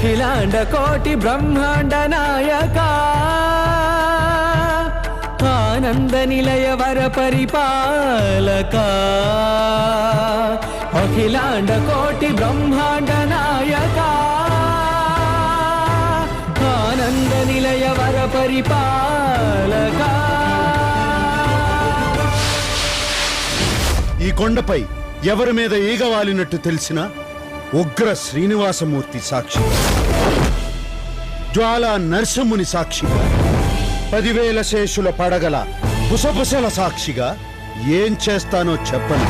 అఖిలాండ కోటి బ్రహ్మాండ నాయక ఆనంద నిలయ వర పరిపాలక అఖిలాండ కోటి బ్రహ్మాండ నాయక ఆనంద నిలయ వర పరిపాలక. ఈ కొండపై ఎవరి మీద ఈగ వాలినట్టు తెలిసిన ఉగ్ర శ్రీనివాసమూర్తి సాక్షిగా, జ్వాలా నరసింహుని సాక్షిగా, 10,000 శేషుల పడగల బుసబుసల సాక్షిగా ఏం చేస్తానో చెప్పను.